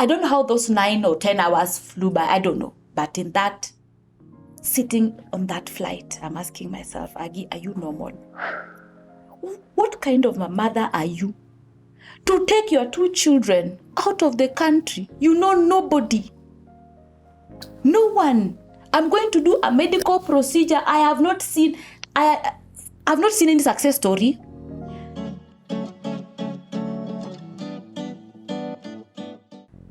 I don't know how those 9 or 10 hours flew by. I don't know. But in that, sitting on that flight, I'm asking myself, Aggie, are you normal? What kind of a mother are you to take your 2 children out of the country? You know nobody. No one. I'm going to do a medical procedure. I have not seen any success story.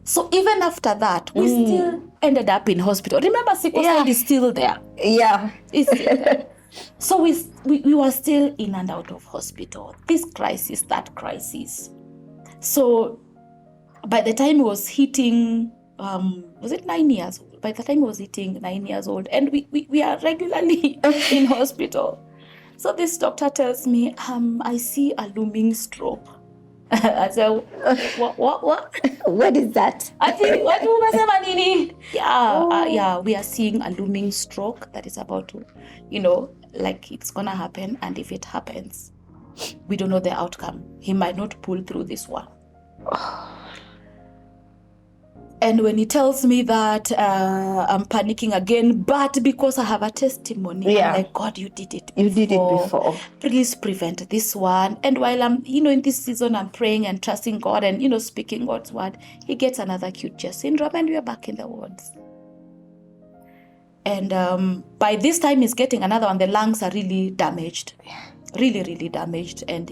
So even after that, we still ended up in hospital. Remember, sickle cell is still there. Yeah. It's still there. So we were still in and out of hospital. This crisis, that crisis. So by the time he was hitting, was it 9 years old? By the time he was hitting 9 years old, and we are regularly in hospital. So this doctor tells me, I see a looming stroke. I said, what? What is that? I think, what do you say, Manini? Yeah, we are seeing a looming stroke that is about to, like it's gonna happen. And if it happens, we don't know the outcome. He might not pull through this one. And when he tells me that, I'm panicking again, but because I have a testimony, I'm like, God, you did it before. You did it before. Please prevent this one. And while I'm, in this season, I'm praying and trusting God and, speaking God's word, he gets another acute chest syndrome and we are back in the wards. And by this time, he's getting another one. The lungs are really damaged, really, really damaged. And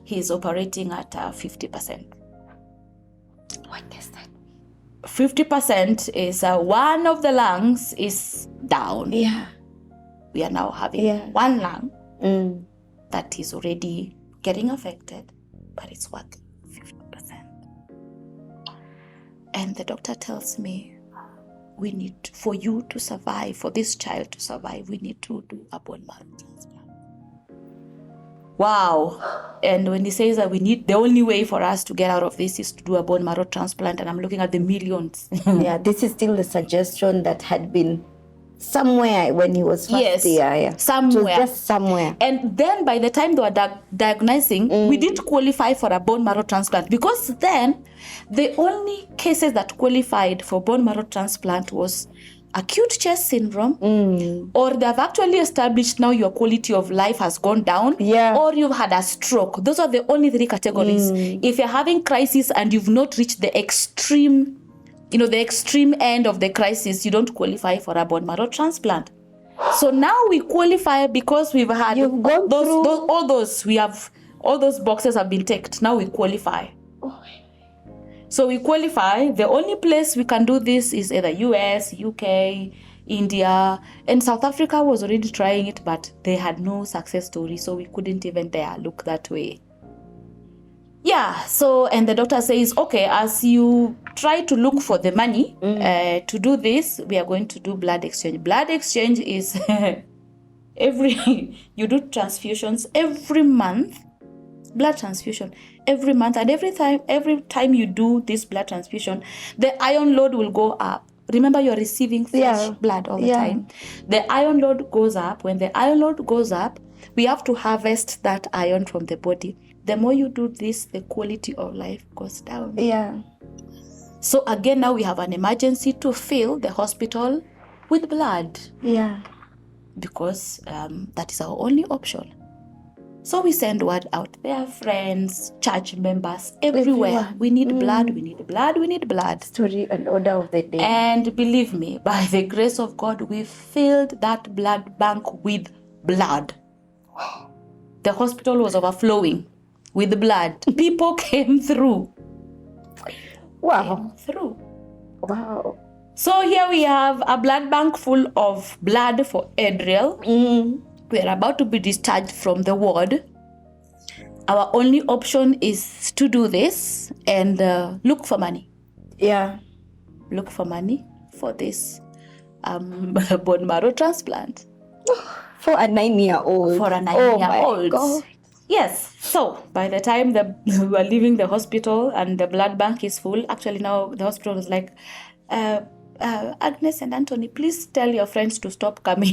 he's operating at 50%. What does that mean? 50% is one of the lungs is down. Yeah. We are now having one lung that is already getting affected, but it's working 50%. And the doctor tells me, we need, for you to survive, for this child to survive, we need to do a bone marrow transplant. Wow. And when he says that the only way for us to get out of this is to do a bone marrow transplant, and I'm looking at the millions. Yeah, this is still the suggestion that had been somewhere when he was first there. Yeah. Somewhere. Just somewhere. And then by the time they were diagnosing, we didn't qualify for a bone marrow transplant, because then the only cases that qualified for bone marrow transplant was acute chest syndrome, or they've actually established now your quality of life has gone down, or you've had a stroke. Those are the only 3 categories. If you're having crisis and you've not reached the extreme, the extreme end of the crisis, you don't qualify for a bone marrow transplant. So now we qualify because we've had all those boxes have been ticked. Now we qualify. So we qualify. The only place we can do this is either US, UK, India, and South Africa was already trying it, but they had no success story, so we couldn't even dare look that way. Yeah, so, and the doctor says, okay, as you try to look for the money to do this, we are going to do blood exchange. Blood exchange is you do transfusions every month. Blood transfusion every month, and every time you do this blood transfusion, the iron load will go up. Remember, you're receiving fresh blood all the time. The iron load goes up. When the iron load goes up, we have to harvest that iron from the body. The more you do this, the quality of life goes down. Yeah. So again, now we have an emergency to fill the hospital with blood. Yeah. Because that is our only option. So we send word out there, friends, church members, everywhere. We need blood, we need blood, we need blood. Story and order of the day. And believe me, by the grace of God, we filled that blood bank with blood. The hospital was overflowing with blood. People came through. Wow. Came through. Wow. So here we have a blood bank full of blood for Adriel. We are about to be discharged from the ward. Our only option is to do this and look for money. Yeah. Look for money for this bone marrow transplant. For a 9-year-old. For a 9-year-old. Oh my God. Yes. So by the time we are leaving the hospital and the blood bank is full, actually now the hospital is like, Agnes and Anthony, please tell your friends to stop coming.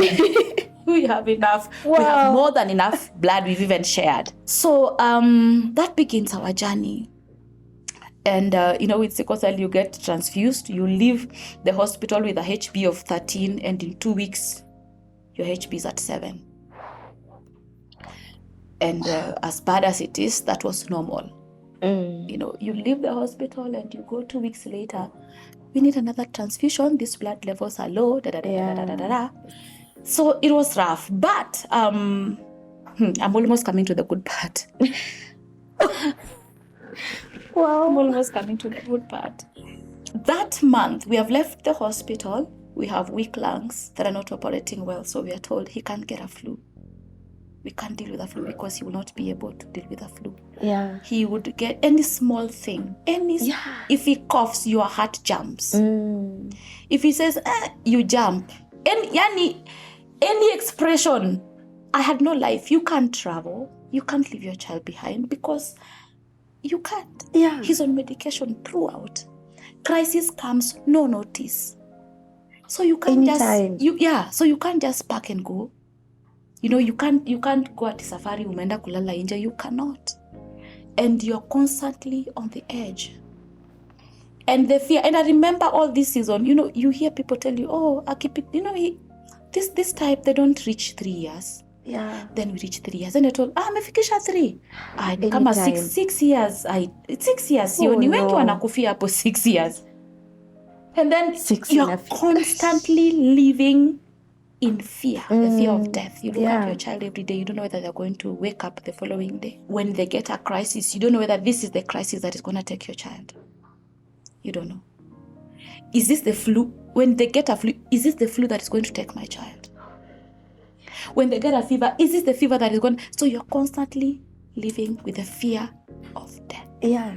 We have enough. Wow. We have more than enough blood we've even shared. So that begins our journey And, with sickle cell, you get transfused. You leave the hospital with a HB of 13, and in 2 weeks, your HB is at 7. And as bad as it is, that was normal. You leave the hospital and you go 2 weeks later, we need another transfusion. These blood levels are low. So it was rough. But I'm almost coming to the good part. Wow. I'm almost coming to the good part. That month, we have left the hospital. We have weak lungs that are not operating well. So we are told he can't get a flu. We can't deal with the flu because he will not be able to deal with the flu. Yeah. He would get any small thing. If he coughs, your heart jumps. If he says, you jump. Any expression. I had no life. You can't travel. You can't leave your child behind because you can't. Yeah. He's on medication throughout. Crisis comes, no notice. So you can't so you can't just pack and go. You can't go at safari umeenda kulala nje. You cannot. And you're constantly on the edge. And the fear. And I remember all this season, you hear people tell you, oh, this type, they don't reach 3 years. Yeah. Then we reach 3 years. And I told, amefikisha 3. Kama 6 years. 6 years. Ni wengi wanakufia hapo 6 years. And then you're constantly living in fear, the fear of death. You look at your child every day. You don't know whether they're going to wake up the following day. When they get a crisis, you don't know whether this is the crisis that is going to take your child. You don't know. Is this the flu? When they get a flu, is this the flu that is going to take my child? When they get a fever, is this the fever that is going? So you're constantly living with the fear of death. Yeah.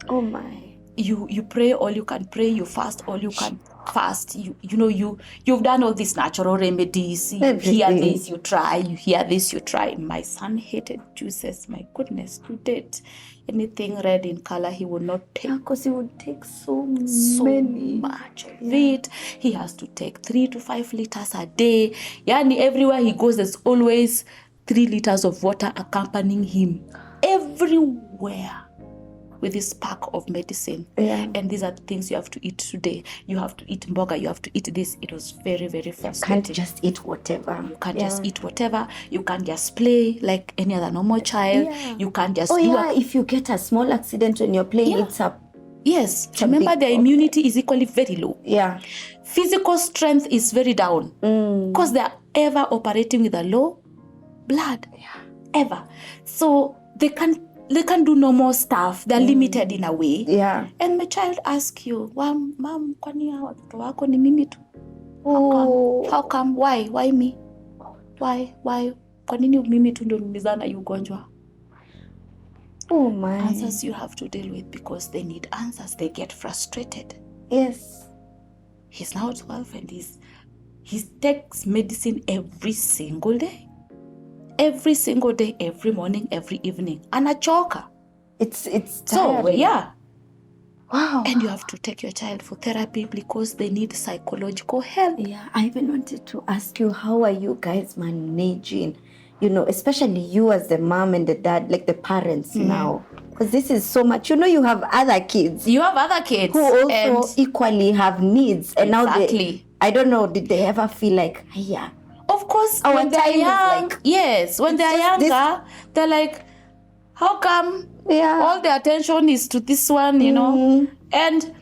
Oh my. You pray all you can pray. You fast all you can fast. You've done all these natural remedies. You hear this, you try. You hear this, you try. My son hated juices. My goodness, to date, anything red in color he would not take. Because he would take so much of it. He has to take 3 to 5 liters a day. Yani everywhere he goes, there's always 3 liters of water accompanying him. Everywhere. With this pack of medicine. Yeah. And these are the things you have to eat today. You have to eat mboga. You have to eat this. It was very, very frustrating. You can't just eat whatever. You can't just eat whatever. You can't just play like any other normal child. Yeah. You can't just if you get a small accident when you're playing, it's up. Yes. Remember, their immunity is equally very low. Yeah. Physical strength is very down. Because they are ever operating with a low blood. Yeah. Ever. So they can't do normal stuff. They're limited in a way. Yeah. And my child asks you, Mom, kwani watoto wako ni mimi tu? How come? Why? Why me? Why? Kwa nini mimi tu ndio nimezana hii ugonjwa? Oh my. Answers you have to deal with because they need answers. They get frustrated. Yes. He's now 12 and he takes medicine every single day. Every single day, every morning, every evening. Anachoka. It's tiring. So, yeah. Wow. And you have to take your child for therapy because they need psychological help. Yeah, I even wanted to ask you, how are you guys managing, especially you as the mom and the dad, like the parents now? Because this is so much. You have other kids. You have other kids. Who also equally have needs. And exactly. Now I don't know, did they ever feel like, yeah. Of course, when they're young, when they're younger, they're like, how come all the attention is to this one, And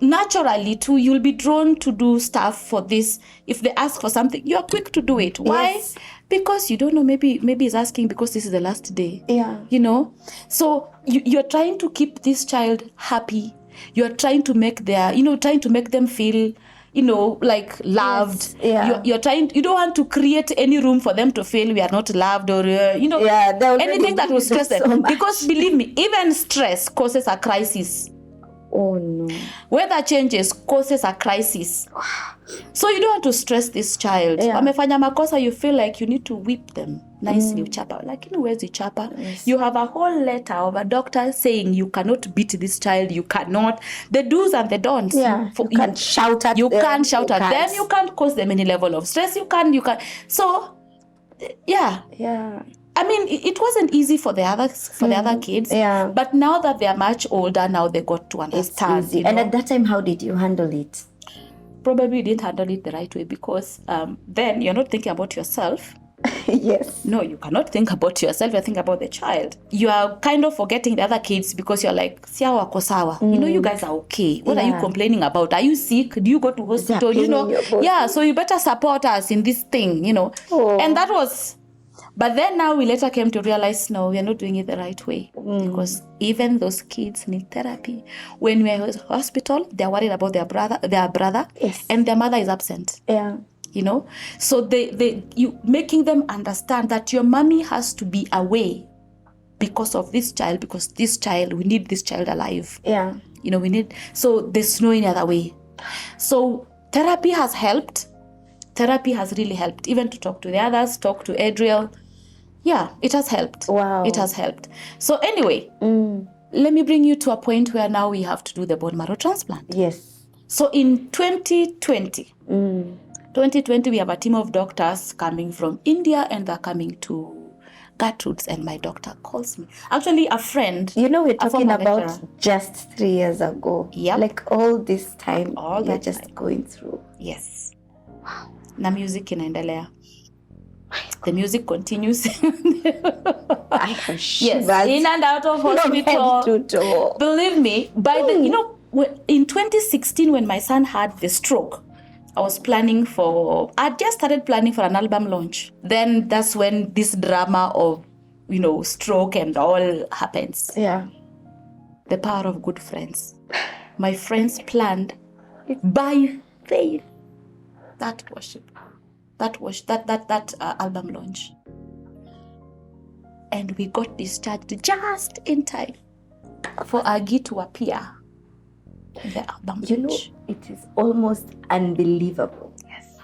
naturally too, you'll be drawn to do stuff for this. If they ask for something, you're quick to do it. Why? Yes. Because you don't know, maybe he's asking because this is the last day. Yeah. So you're trying to keep this child happy. You're trying to make them feel like loved. Yes, You're trying. You don't want to create any room for them to feel we are not loved or anything that will stress them. So because believe me, even stress causes a crisis. Oh no. Weather changes causes a crisis. So you don't want to stress this child. Wamefanya makosa, you feel like you need to whip them nicely. Uchapa. Lakini huwezi chapa. Yes. You have a whole letter of a doctor saying you cannot beat this child. You cannot. The do's and the don'ts. Yeah. You can't shout at them. You can't shout at them. You can't cause them any level of stress. You can. So, yeah. Yeah. I mean, it wasn't easy for the other kids. Yeah. But now that they are much older, now they got to understand. It's easy. And at that time, how did you handle it? Probably you didn't handle it the right way because then you're not thinking about yourself. Yes. No, you cannot think about yourself. You're thinking about the child. You are kind of forgetting the other kids because you're like, siya wako sawa. You guys are okay. What are you complaining about? Are you sick? Do you go to hospital? Yeah, so you better support us in this thing, And that was... But then now we later came to realize, no, we're not doing it the right way. Because even those kids need therapy. When we're in hospital, they're worried about their brother, yes. And their mother is absent. Yeah. So you making them understand that your mommy has to be away because of this child, because this child, we need this child alive. Yeah. So there's no any other way. So therapy has helped. Therapy has really helped, even to talk to the others, talk to Adriel. Yeah, it has helped. Wow. It has helped. So anyway, let me bring you to a point where now we have to do the bone marrow transplant. Yes. So in 2020, we have a team of doctors coming from India, and they're coming to Gertrude's, and my doctor calls me. Actually, a friend. We're talking about just 3 years ago. Yep. Like all this time, you're just time. Going through. Yes. Wow. Na music inaendelea. The music continues. I have shivers. Yes, in and out of hospital. Believe me, in 2016 when my son had the stroke, I just started planning for an album launch. Then that's when this drama of, stroke and all happens. Yeah. The power of good friends. My friends planned by faith that worship, that album launch. And we got discharged just in time for Aggie to appear in the album launch. It is almost unbelievable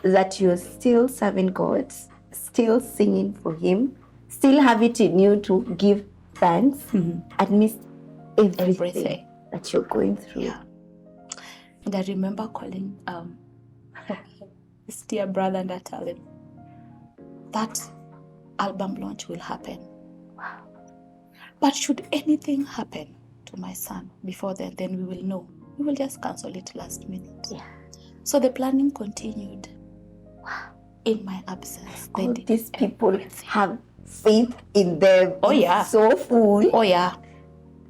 that you're still serving God, still singing for Him, still have it in you to give thanks amidst everything that you're going through. Yeah. And I remember calling this dear brother, and I tell him that album launch will happen. Wow. But should anything happen to my son before then we will know. We will just cancel it last minute. Yeah. So the planning continued. Wow. In my absence. All these people have faith in them. Oh yeah. So full. Oh yeah.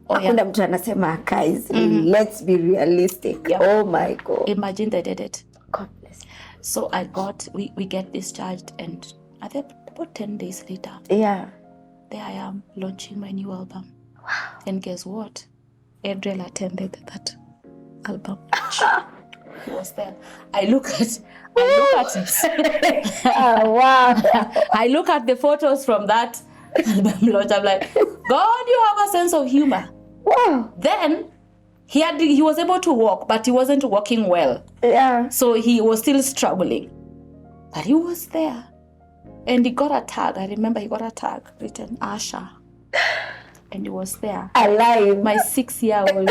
Hakuna mtu anasema guys, let's be realistic. Yep. Oh my God. Imagine they did it. God bless. So we get discharged, and I think about 10 days later. Yeah. There I am launching my new album. Wow. And guess what? Adriel attended that album. He was there. I look at oh, wow. I look at the photos from that album launch. I'm like, God, you have a sense of humor. Wow. Then he was able to walk, but he wasn't walking well. Yeah. So he was still struggling. But he was there. And he got a tag. I remember he got a tag written Asha. And he was there. Alive. My 6-year-old.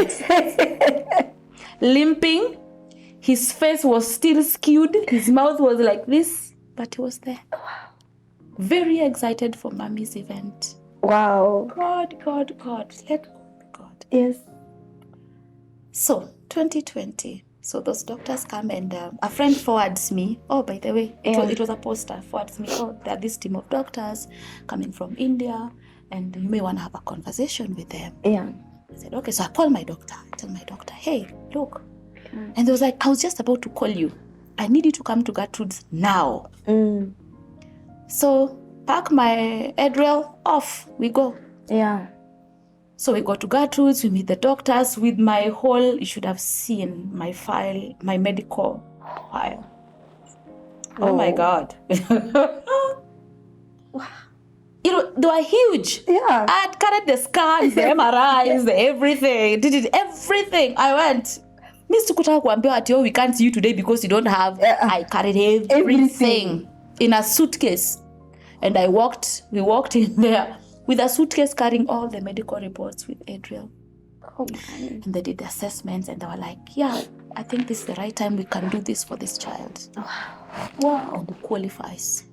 Limping. His face was still skewed. His mouth was like this. But he was there. Very excited for Mommy's event. Wow. God. Let God be God. Yes. So, 2020. So those doctors come, and a friend forwards me. Oh, by the way, it was a poster. Forwards me. Oh, there are this team of doctors coming from India, and you may want to have a conversation with them. Yeah. I said, okay. So I call my doctor. I tell my doctor, hey, look. And they was like, I was just about to call you. I need you to come to Gertrude's now. So pack my Adriel, off we go. Yeah. So we go to Gertrude's, we meet the doctors with my whole, you should have seen my file, my medical file. Oh my God. They were huge. Yeah. I had carried the scans, the MRIs, the everything. Did everything. I went, Miss Tukutaka kuambiwa ati, we can't see you today because you don't have. I carried everything in a suitcase. And we walked in there with a suitcase carrying all the medical reports with Adriel. Oh, man. And they did the assessments, and they were like, yeah, I think this is the right time we can do this for this child. Wow. And he qualifies.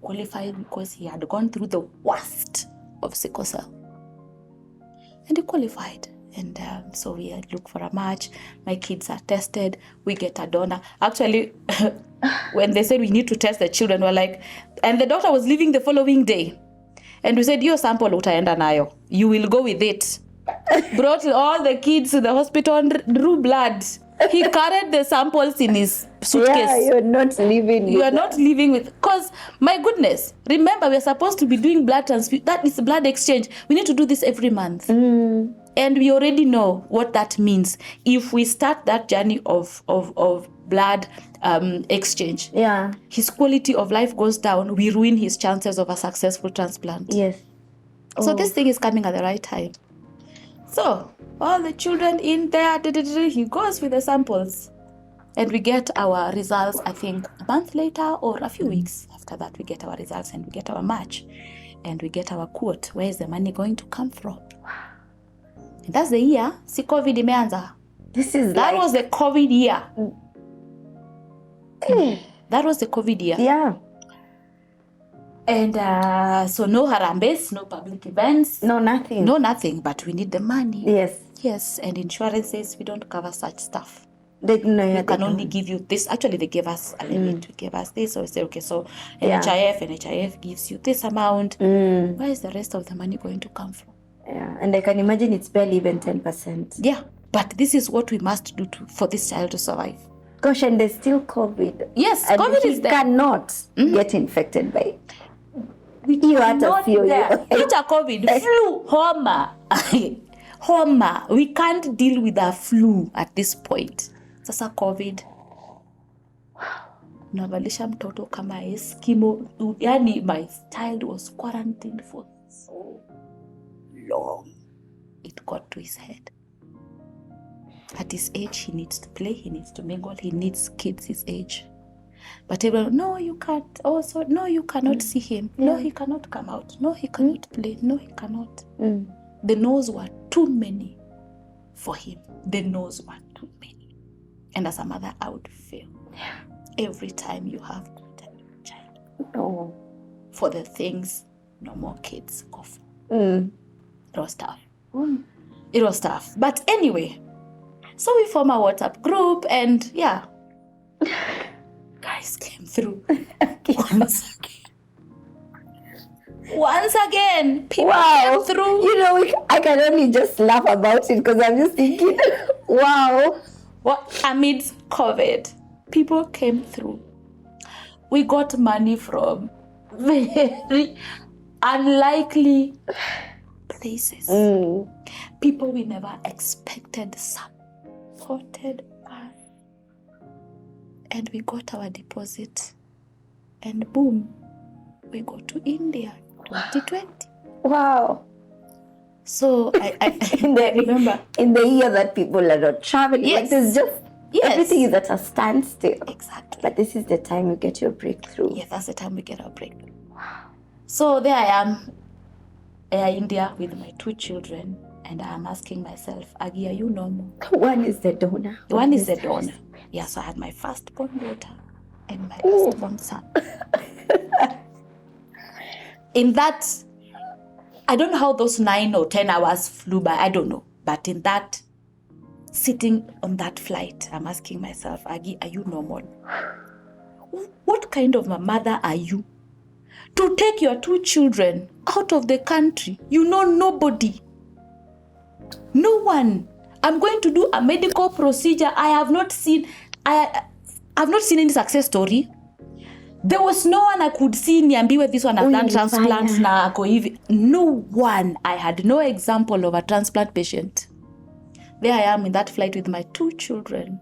qualified because he had gone through the worst of sickle cell. And he qualified. And so we look for a match. My kids are tested. We get a donor. Actually, when they said we need to test the children, we're like, and the doctor was leaving the following day. And we said, your sample utaenda nayo. You will go with it. Brought all the kids to the hospital, drew blood. He carried the samples in his suitcase. Yeah, you're not leaving. You are not living with, because my goodness, remember we're supposed to be doing blood transfusion. That is blood exchange. We need to do this every month. And we already know what that means. If we start that journey of blood exchange, his quality of life goes down. We ruin his chances of a successful transplant. Yes. So this thing is coming at the right time. So all the children in there, he goes with the samples. And we get our results, I think, a month later or a few weeks after that, we get our results and we get our match. And we get our quote. Where is the money going to come from? And that's the year, si COVID imeanza. That was the COVID year. That was the COVID year. Yeah. And so no harambes, no public events. No, nothing. No, nothing, but we need the money. Yes. Yes, and insurance says we don't cover such stuff. They can only give you this. Actually, they gave us a limit. We gave us this. So we say, okay, so NHIF gives you this amount. Where is the rest of the money going to come from? Yeah, and I can imagine it's barely even 10%. Yeah, but this is what we must do for this child to survive. Gosh, and there's still COVID. Yes, and COVID is there. Cannot get infected by it. You are not there. It's a COVID, flu, homa. We can't deal with the flu at this point. Sasa COVID. Navalisha mtoto kama Eskimo. Yani, my child was quarantined for so long. It got to his head. At his age, he needs to play, he needs to mingle, he needs kids his age. But everyone, no, you can't. Also, no, you cannot see him. Yeah. No, he cannot come out. No, he cannot play. No, he cannot. The no's were too many for him. The no's were too many. And as a mother, I would feel every time you have to tell your child. No. For the things no more kids go for. It was tough. It was tough. But anyway, so we form a WhatsApp group and guys came through. Once again, people came through. You know, I can only just laugh about it because I'm just thinking, wow. Amidst COVID, people came through. We got money from very unlikely places. People we never expected supported us. And we got our deposit. And boom, we go to India 2020. Wow. So I remember. In the year that people are not traveling. Yes. Like there's just, everything is at a standstill. Exactly. But this is the time you get your breakthrough. Yeah, that's the time we get our breakthrough. Wow. So there I am, Air India with my 2 children. And I'm asking myself, Aggie, are you normal? One is the donor. One is the donor. Yeah, so I had my firstborn daughter and my lastborn son. In that, I don't know how those 9 or 10 hours flew by. I don't know. But in that, sitting on that flight, I'm asking myself, Aggie, are you normal? What kind of a mother are you? To take your 2 children out of the country, you know nobody. No one. I'm going to do a medical procedure. I have not seen any success story. There was no one I could see niambiwe this one has done transplants na ako hivi. No one. I had no example of a transplant patient. There I am in that flight with my 2 children.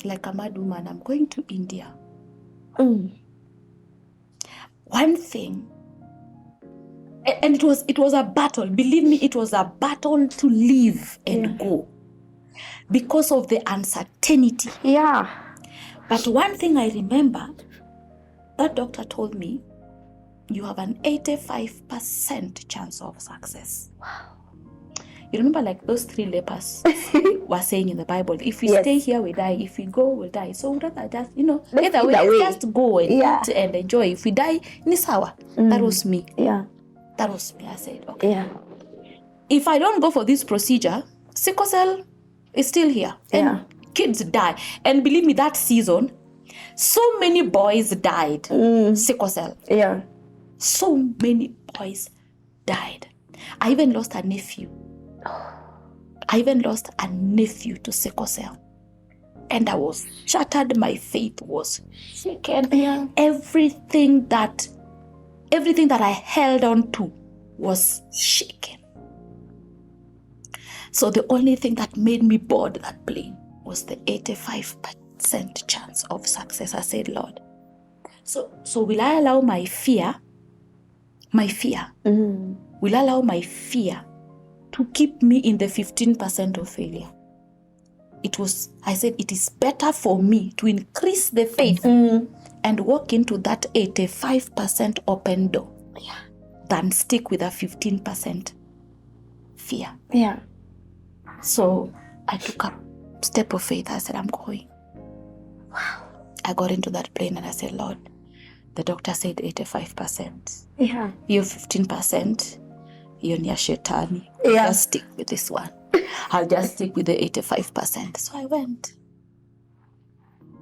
Like a mad woman, I'm going to India. One thing, and it was a battle. Believe me, it was a battle to live and go because of the uncertainty. Yeah. But one thing I remember, that doctor told me, you have an 85% chance of success. Wow. You remember like those 3 lepers were saying in the Bible, if we Yes. stay here, we die. If we go, we'll die. So rather just, Let's either way, either way. let's just go and eat and enjoy. If we die, ni sawa. That was me. Yeah. That was me. I said, okay. Yeah. If I don't go for this procedure, sickle cell is still here. And kids die. And believe me, that season, so many boys died. Sickle cell. Yeah. So many boys died. I even lost a nephew. To sickle cell. And I was shattered. My faith was shaken. Yeah. Everything that I held on to was shaken. So the only thing that made me board that plane was the 85% chance of success. I said, Lord, so will I allow my fear, will allow my fear to keep me in the 15% of failure? I said, it is better for me to increase the faith and walk into that 85% open door than stick with a 15% fear. Yeah. So I took a step of faith. I said, I'm going. Wow. I got into that plane and I said, Lord, the doctor said 85%. Yeah. You're 15%. You're near Shetani. Yeah. Just stick with this one. I'll just stick with the 85%. So I went.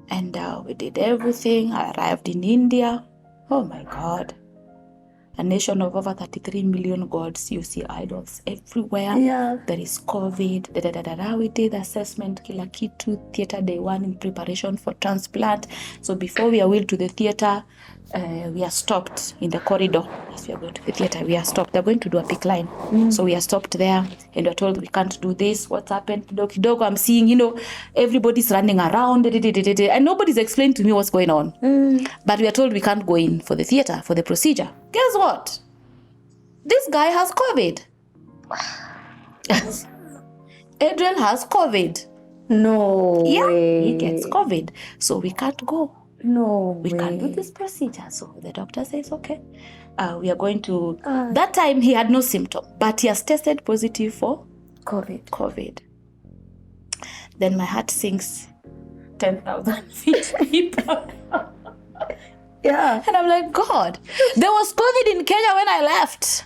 And we did everything. I arrived in India. Oh my God. A nation of over 33 million gods. You see idols everywhere. Yeah. There is COVID. We did assessment, kila kitu, theater day 1 in preparation for transplant. So before we are wheeled to the theater, we are stopped in the corridor. As we are going to the theater, we are stopped. They're going to do a pick line. So we are stopped there and we're told we can't do this. What's happened? Kidogo, I'm seeing, everybody's running around. And nobody's explained to me what's going on. But we are told we can't go in for the theater, for the procedure. Guess what? This guy has COVID. Adriel has COVID. No way. He gets COVID. So we can't go. No We way. can't do this procedure. So the doctor says, okay, we are going to... That time he had no symptom, but he has tested positive for COVID. Then my heart sinks 10,000 feet deeper. Yeah. And I'm like, God, there was COVID in Kenya when I left.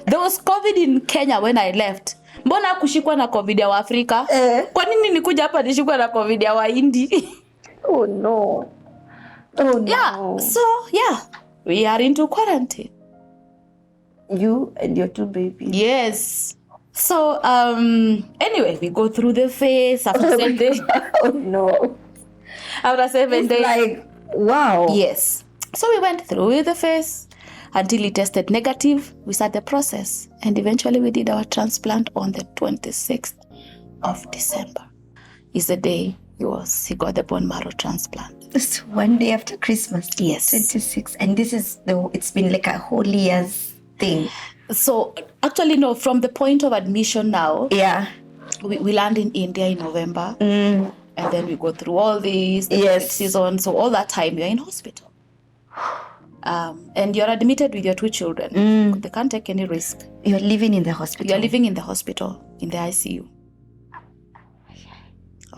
There was COVID in Kenya when I left. Mbona kushikwa na COVID ya Afrika? Kwa nini nikuja hapa nishikwa na COVID ya Wahindi? Oh no. Oh no. Yeah. So we are into quarantine. You and your 2 babies. Yes. So anyway, we go through the phase after 7 days. Oh no. After 7 days. Like, wow. Yes. So we went through the phase until it tested negative. We started the process and eventually we did our transplant on the 26th of December. Is the day he got the bone marrow transplant. It's 1 day after Christmas. Yes. 26. And this is it's been like a whole year's thing. So actually, no, from the point of admission now, yeah, we land in India in November. And then we go through all this, season. So all that time you're in hospital. And you're admitted with your 2 children. They can't take any risk. You're living in the hospital. You're living in the hospital, in the ICU.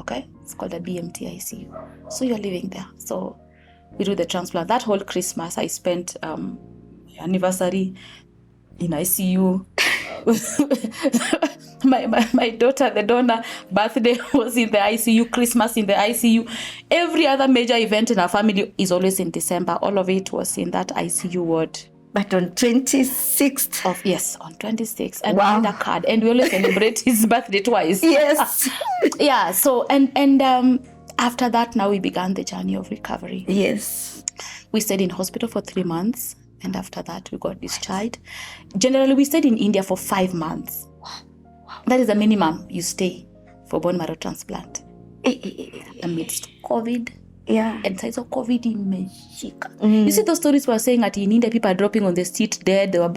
Okay? It's called a BMT ICU. So you're living there. So we do the transplant. That whole Christmas, I spent anniversary in ICU. my daughter, the donor, birthday was in the ICU, Christmas in the ICU. Every other major event in our family is always in December. All of it was in that ICU ward. But on 26th? Yes, on 26th. And we had a card. And we always celebrate his birthday twice. Yes. Yeah, so, and after that, now we began the journey of recovery. Yes. We stayed in hospital for 3 months. And after that, we got discharged. Generally, we stayed in India for 5 months. Wow. That is the minimum you stay for bone marrow transplant. Amidst COVID. Yeah. And size of COVID imeshika. You see those stories were saying that in India people are dropping on the street dead. They were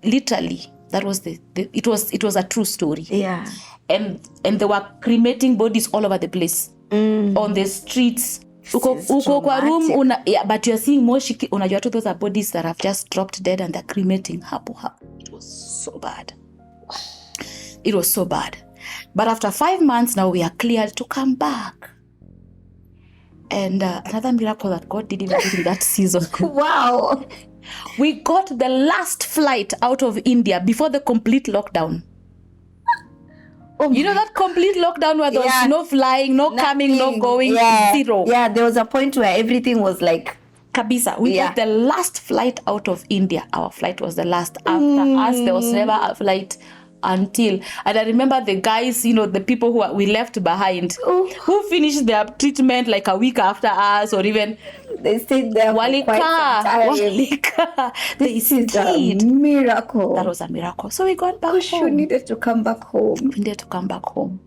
literally, that was it was a true story. Yeah. And they were cremating bodies all over the place. On the streets. Uko kwa room but you're seeing moshi. Unajua tu those are bodies that have just dropped dead and they're cremating hapo. It was so bad. It was so bad. But after 5 months, now we are cleared to come back. And another miracle that God did even during that season. Wow. We got the last flight out of India before the complete lockdown. Oh You know that complete lockdown where there was no flying, no coming, no going, zero. Yeah, there was a point where everything was like... Kabisa. We got the last flight out of India. Our flight was the last. After us, there was never a flight until. And I remember the guys, you know, the people we left behind, who finished their treatment like a week after us, or even... They stayed there for quite some time. This is a miracle. That was a miracle. So we got back home. You needed to come back home. We needed to come back home.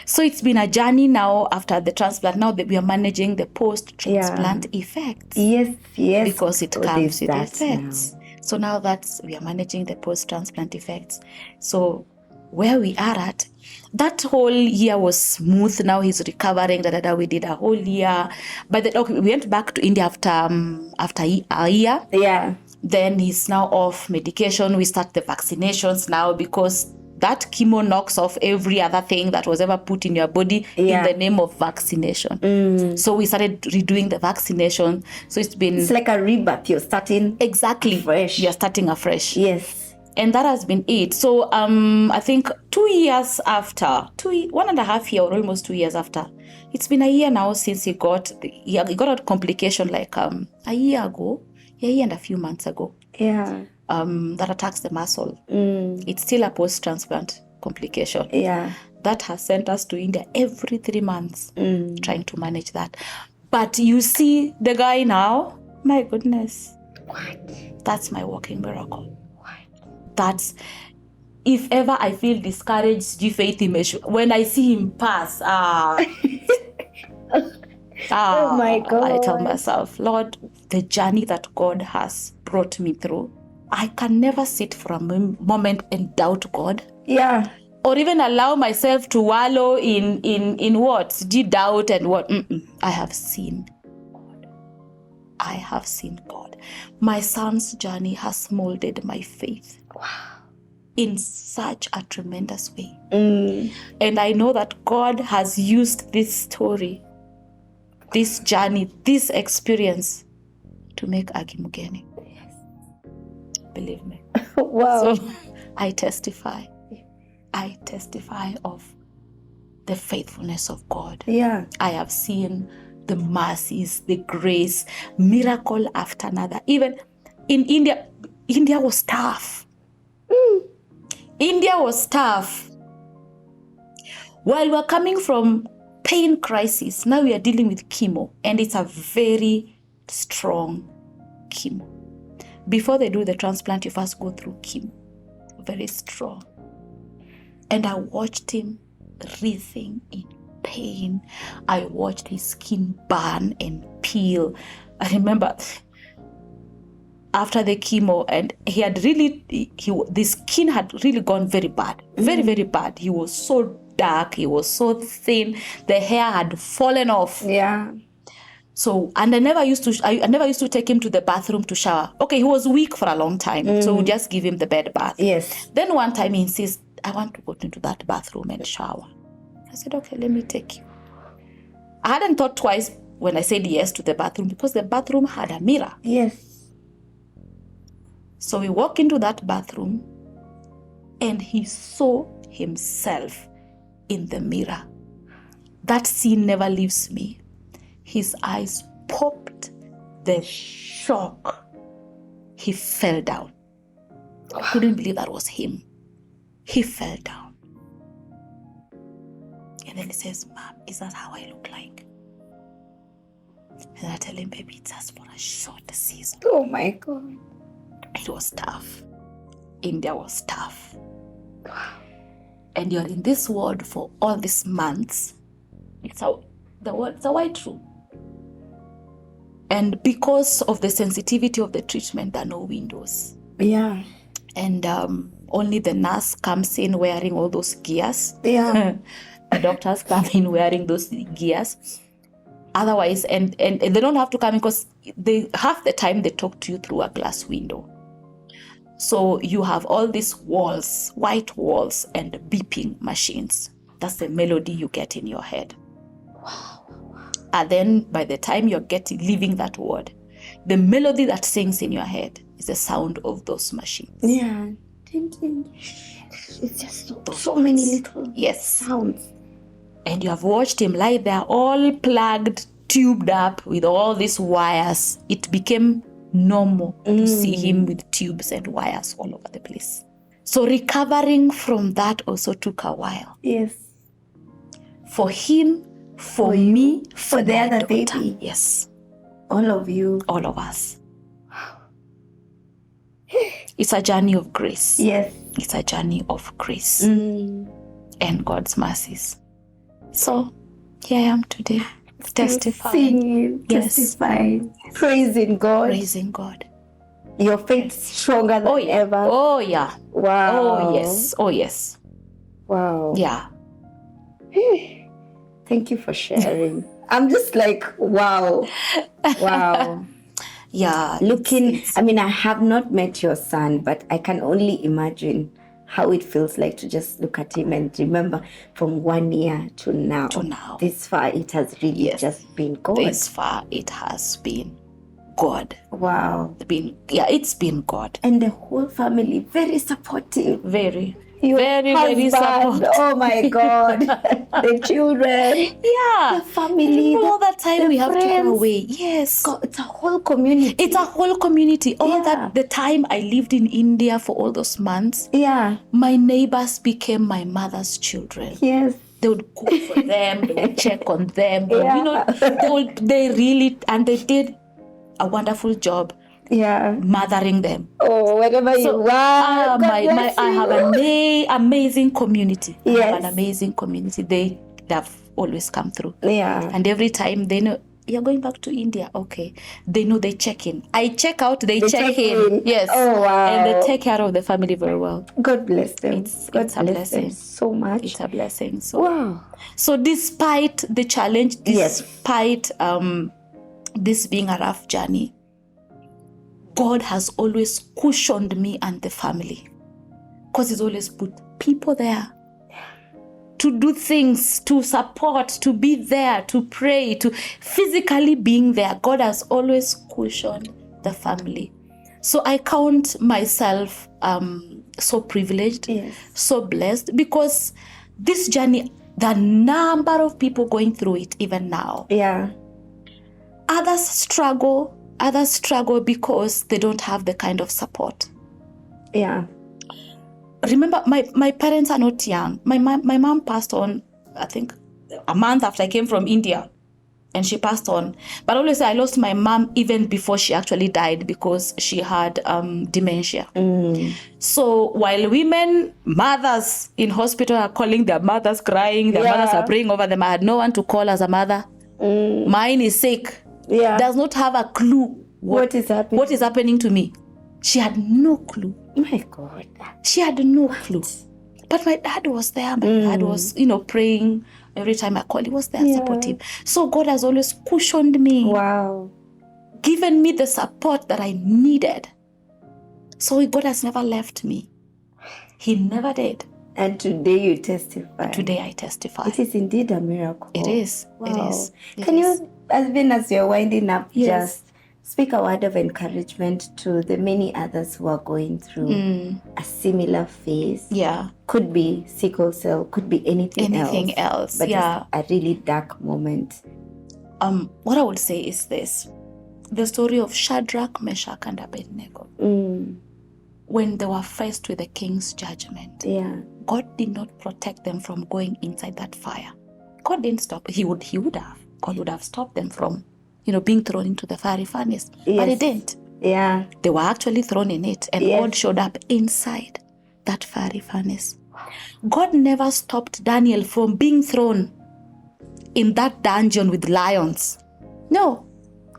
So it's been a journey now after the transplant. Now that we are managing the post-transplant effects. Yes. Because it comes with effects. Now. So now we are managing the post-transplant effects. So where we are at, that whole year was smooth. Now he's recovering. We did a whole year. But we went back to India after a year. Yeah. Then he's now off medication. We start the vaccinations now because that chemo knocks off every other thing that was ever put in your body in the name of vaccination. So we started redoing the vaccination. So it's like a rebirth. You're starting fresh. You're starting afresh. Yes. And that has been it. So I think 2 years after, 1.5 years or almost 2 years after, it's been a year now since he got a complication like a year and a few months ago. Yeah. That attacks the muscle. It's still a post-transplant complication. Yeah. That has sent us to India every 3 months trying to manage that. But you see the guy now, my goodness. What? That's my walking miracle. That's, if ever I feel discouraged, when I see him pass, oh my God. I tell myself, Lord, the journey that God has brought me through, I can never sit for a moment and doubt God. Yeah. Or even allow myself to wallow in what? Doubt and what? I have seen God. I have seen God. My son's journey has molded my faith. Wow. In such a tremendous way. And I know that God has used this story, this journey, this experience to make Aggie Mugeni. Yes. Believe me. Wow. So I testify of the faithfulness of God. Yeah. I have seen the mercies, the grace, miracle after another. Even in India was tough. India was tough. While we're coming from pain crisis, now we are dealing with chemo, and it's a very strong chemo. Before they do the transplant, you first go through chemo. Very strong. And I watched him writhing in pain. I watched his skin burn and peel. I remember after the chemo, and the skin had really gone very bad. Very, very bad. He was so dark. He was so thin. The hair had fallen off. Yeah. So, and I never used to take him to the bathroom to shower. Okay, he was weak for a long time. So we just give him the bed bath. Yes. Then one time he insists, I want to go into that bathroom and shower. I said, okay, let me take you. I hadn't thought twice when I said yes to the bathroom because the bathroom had a mirror. Yes. So we walk into that bathroom and he saw himself in the mirror. That scene never leaves me. His eyes popped, the shock. He fell down. I couldn't believe that was him. He fell down. And then he says, Mom, is that how I look like? And I tell him, baby, it's just for a short season. Oh my God. It was tough. India was tough. And you're in this world for all these months. It's a white room. And because of the sensitivity of the treatment, there are no windows. Yeah. And only the nurse comes in wearing all those gears. Yeah. The doctors come in wearing those gears. Otherwise, and they don't have to come in because half the time they talk to you through a glass window. So you have all these walls, white walls, and beeping machines. That's the melody you get in your head. Wow. And then by the time you're leaving that ward, the melody that sings in your head is the sound of those machines. Yeah. It's just so many little sounds. And you have watched him lie there all plugged, tubed up with all these wires. It became normal to see him with tubes and wires all over the place. So recovering from that also took a while. Yes. For him, for me, for the other daughter. baby. Yes. All of you. All of us. It's a journey of grace. Yes. It's a journey of grace and God's mercies. So here I am today, testifying. Singing, testifying, praising God. Praising God. Your faith stronger than ever. Oh, yeah. Wow. Oh, yes. Oh, yes. Wow. Yeah. Thank you for sharing. I'm just like, wow. Wow. Yeah. I have not met your son, but I can only imagine how it feels like to just look at him and remember from 1 year to now. This far, it has really just been God. This far, it has been God. Wow. It's been God. And the whole family, very supportive. Very. Your very husband, supportive. Oh my God. The children. Yeah. The family. All that time we have to go away. Yes. God, it's a whole community. It's a whole community. All that, the time I lived in India for all those months. Yeah. My neighbors became my mother's children. Yes. They would cook for them. They would check on them. Yeah. They really, and they did a wonderful job. Yeah, mothering them. Oh, wherever you are, I have an amazing community. Yes. I have an amazing community. They have always come through. Yeah, and every time they know you're going back to India. Okay, they know they check in. I check out. They check in. Yes. Oh wow. And they take care of the family very well. God bless them. It's a blessing. So much. It's a blessing. So wow. So despite the challenge, despite this being a rough journey, God has always cushioned me and the family, because He's always put people there to do things, to support, to be there, to pray, to physically being there. God has always cushioned the family. So I count myself so privileged, so blessed, because this journey, the number of people going through it even now. Yeah. Others struggle because they don't have the kind of support. Yeah. Remember, my parents are not young. My mom passed on, I think, a month after I came from India, and she passed on. But always I lost my mom even before she actually died, because she had dementia. So while mothers in hospital are calling their mothers, crying, their mothers are praying over them, I had no one to call as a mother. Mine is sick. Does not have a clue what is happening to me. She had no clue. My God. She had no clue. But my dad was there. My dad was, praying every time I called. He was there supportive. So God has always cushioned me. Wow. Given me the support that I needed. So God has never left me. He never did. And today you testify. Today I testify. It is indeed a miracle. It is. Wow. It is. Can you, as you're winding up, just speak a word of encouragement to the many others who are going through a similar phase? Yeah. Could be sickle cell, could be anything else. But just a really dark moment. What I would say is this. The story of Shadrach, Meshach, and Abednego. When they were faced with the king's judgment, God did not protect them from going inside that fire. God didn't stop. He would have. God would have stopped them from, being thrown into the fiery furnace. But He didn't. Yeah. They were actually thrown in it, and God showed up inside that fiery furnace. God never stopped Daniel from being thrown in that dungeon with lions. No.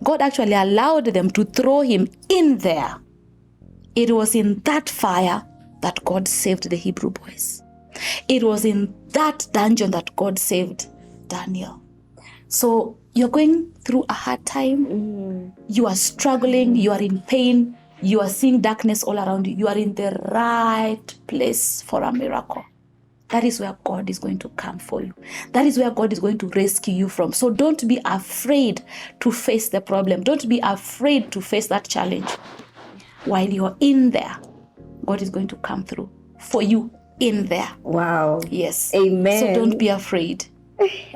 God actually allowed them to throw him in there. It was in that fire that God saved the Hebrew boys. It was in that dungeon that God saved Daniel. So you're going through a hard time. You are struggling. You are in pain. you are seeing darkness all around you, you are in the right place for a miracle. That is where God is going to come for you. That is where God is going to rescue you from. So don't be afraid to face the problem. Don't be afraid to face that challenge. While you're in there, God is going to come through for you in there. Wow. Yes. Amen. So don't be afraid.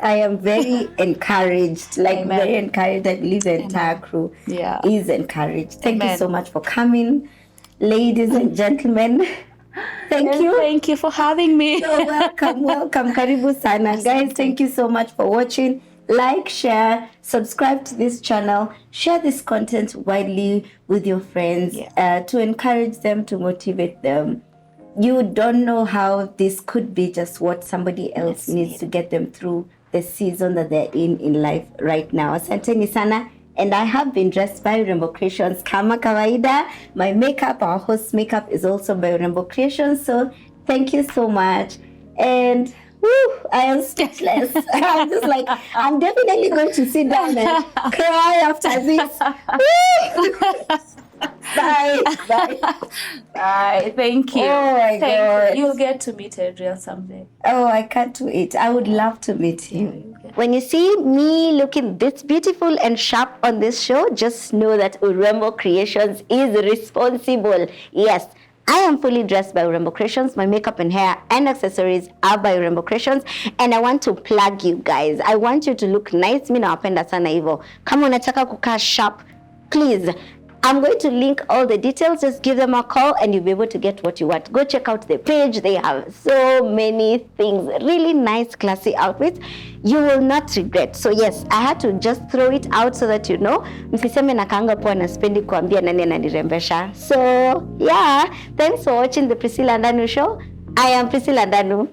I am very encouraged, like Amen. very encouraged. I believe the entire crew is encouraged. Thank you so much for coming, ladies and gentlemen. Thank you. Thank you for having me. So welcome. Karibu sana. Guys, thank you so much for watching. Like, share, subscribe to this channel, share this content widely with your friends to encourage them, to motivate them. You don't know how this could be just what somebody else needs to get them through the season that they're in life right now. Asanteni sana. And I have been dressed by Urembo Creations. Kama kawaida, my makeup, our host's makeup is also by Urembo Creations. So thank you so much. And I am speechless. I'm just like, I'm definitely going to sit down and cry after this. Bye. Bye. Thank you. Oh my God. You'll get to meet Adrian someday. Oh, I can't wait. I would love to meet him. When you see me looking this beautiful and sharp on this show, just know that Urembo Creations is responsible. Yes, I am fully dressed by Urembo Creations. My makeup and hair and accessories are by Urembo Creations. And I want to plug you guys. I want you to look nice. Mimi nawapenda sana hivyo. Kama unataka kukaa sharp, please, I'm going to link all the details. Just give them a call and you'll be able to get what you want. Go check out the page. They have so many things. Really nice, classy outfits. You will not regret. So yes, I had to just throw it out so that you know. Msiseme nakaanga poa na spendi kuambia nani ananirembesha. So yeah, thanks for watching the Priscilla Ndanu show. I am Priscilla Ndanu.